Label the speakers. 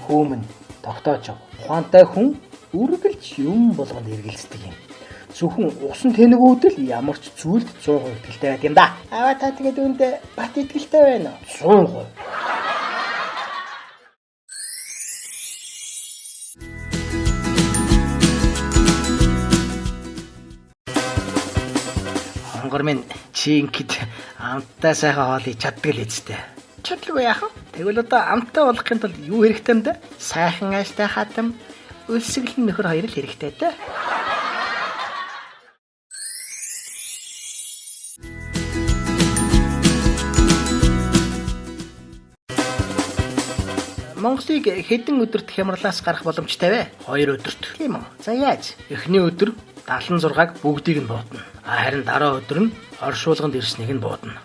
Speaker 1: Хөөмн тогтоож ухаантай хүн үргэлж юм болгонд эргэлздэг юм. Зөвхөн усан тэнэгүүд л ямар ч зүйлд 100% итгэлтэй байд юм да. Аваа та тэгээд үүнд бат итгэлтэй байна уу? 100%. Хонгор минь чи ингэд амттай сайхан хоол ич чаддаг л эцтэй. Чадлаггүй яах вэ? Тэгвэл одоо амттай болохын тулд юу хэрэгтэй юм бэ? Сайхан ааштай хатам, өлсгөлн нөхөр хоёр л хэрэгтэй дээ. Монголыг хэдэн өдөрт хямралаас гарах боломжтой вэ? 2 өдөрт. Тийм үү? За яаж? Эхний өдөр 76-г бүгдийг нь буудна. Харин дараа өдөр нь оршуулганд ирснийг нь буудна.